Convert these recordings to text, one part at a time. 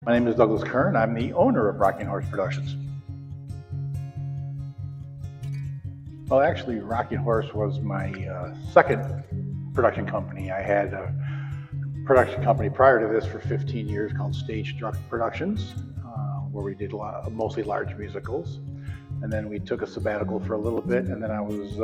My name is Doug Kern. I'm the owner of Rocking Horse Productions. Well, actually, Rocking Horse was my second production company. I had a production company prior to this for 15 years called Stage Struck Productions, where we did mostly large musicals. And then we took a sabbatical for a little bit, and then I was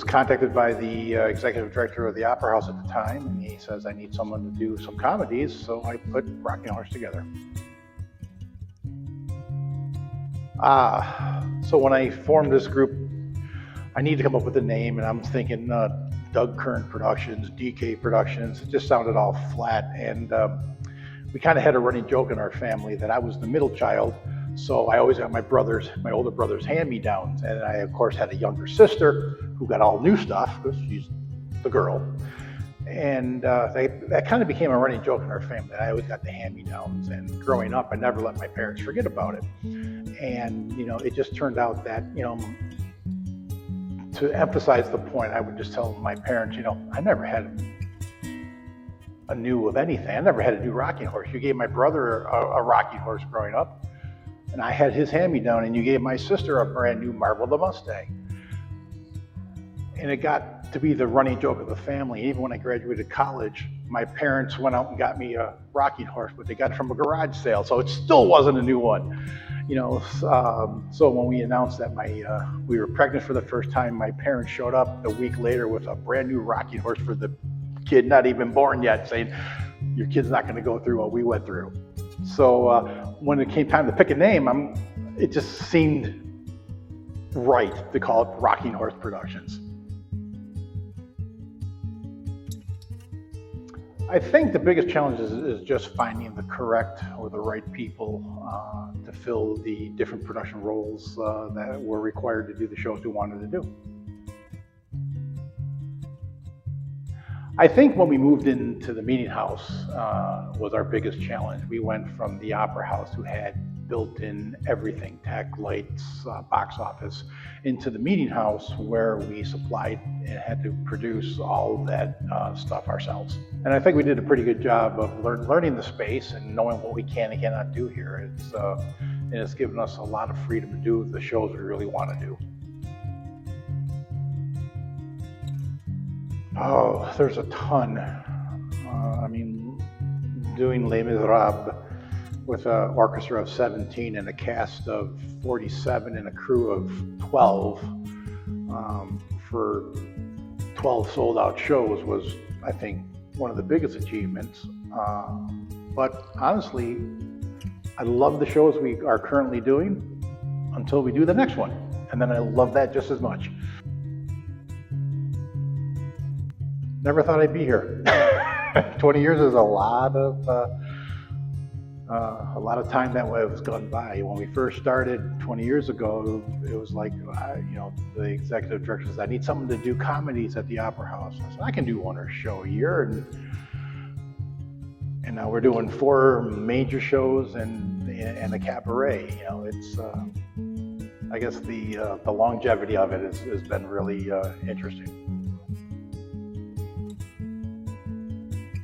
contacted by the executive director of the Opera House at the time, and he says, I need someone to do some comedies, so I put Rocking Horse together. So when I formed this group, I needed to come up with a name, and I'm thinking Doug Kern Productions, DK Productions. It just sounded all flat, and we kind of had a running joke in our family that I was the middle child, so I always got my older brother's hand-me-downs, and I, of course, had a younger sister who got all new stuff because she's the girl. And that kind of became a running joke in our family. I always got the hand-me-downs, and growing up, I never let my parents forget about it. And, it just turned out that, to emphasize the point, I would just tell my parents, I never had a new of anything. I never had a new rocking horse. You gave my brother a rocking horse growing up, and I had his hand-me-down, and you gave my sister a brand new Marvel the Mustang. And it got to be the running joke of the family. Even when I graduated college, my parents went out and got me a rocking horse, but they got it from a garage sale, so it still wasn't a new one. So when we announced that we were pregnant for the first time, my parents showed up a week later with a brand new rocking horse for the kid not even born yet, saying, your kid's not going to go through what we went through. So when it came time to pick a name, it just seemed right to call it Rocking Horse Productions. I think the biggest challenge is just finding the correct or the right people to fill the different production roles that were required to do the shows we wanted to do. I think when we moved into the meeting house was our biggest challenge. We went from the Opera House, who had built-in everything, tech, lights, box office, into the meeting house where we supplied and had to produce all that stuff ourselves. And I think we did a pretty good job of learning the space and knowing what we can and cannot do here. It's given us a lot of freedom to do the shows we really want to do. Oh, there's a ton. Doing Les Miserables with an orchestra of 17 and a cast of 47 and a crew of 12 for 12 sold-out shows was, I think, one of the biggest achievements. But honestly, I love the shows we are currently doing until we do the next one. And then I love that just as much. Never thought I'd be here. 20 years is a lot of time that way has gone by. When we first started 20 years ago, it was like, the executive director says, I need someone to do comedies at the Opera House. I said, I can do one or show a year. And now we're doing 4 major shows and a cabaret. It's, I guess the longevity of it has been really interesting.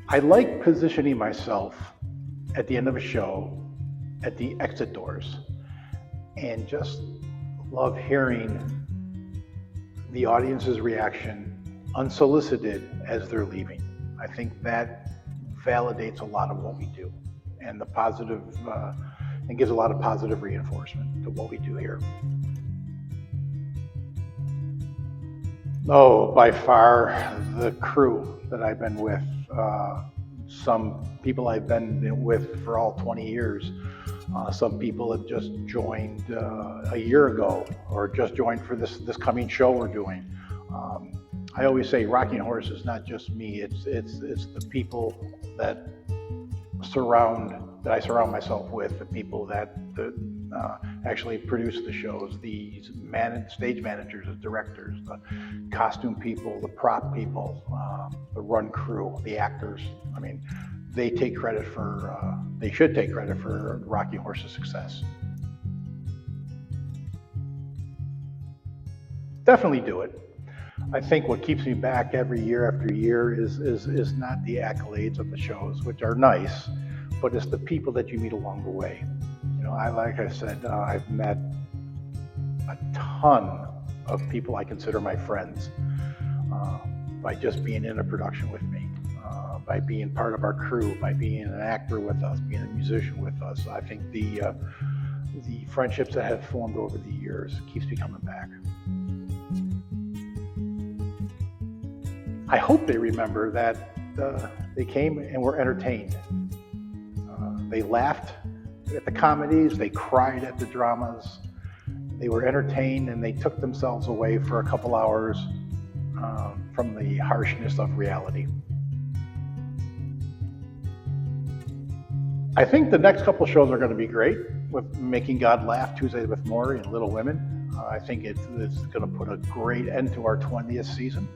I like positioning myself at the end of a show at the exit doors and just love hearing the audience's reaction unsolicited as they're leaving. I think that validates a lot of what we do and and gives a lot of positive reinforcement to what we do here. Oh, by far the crew that I've been with. Some people I've been with for all 20 years. Some people have just joined a year ago or just joined for this coming show we're doing. I always say Rocking Horse is not just me, it's the people that I surround myself with, the people that actually produce the shows, the stage managers, the directors, the costume people, the prop people, the run crew, the actors. They should take credit for Rocking Horse's success. Definitely do it. I think what keeps me back every year after year is not the accolades of the shows, which are nice, but it's the people that you meet along the way. You know, like I said, I've met a ton of people I consider my friends by just being in a production with me, by being part of our crew, by being an actor with us, being a musician with us. I think the friendships that have formed over the years keeps me coming back. I hope they remember that they came and were entertained. They laughed at the comedies, they cried at the dramas, they were entertained, and they took themselves away for a couple hours from the harshness of reality. I think the next couple shows are going to be great, with Making God Laugh, Tuesdays with Morrie, and Little Women. I think it's going to put a great end to our 20th season.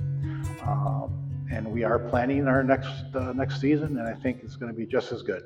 And we are planning our next season, and I think it's going to be just as good.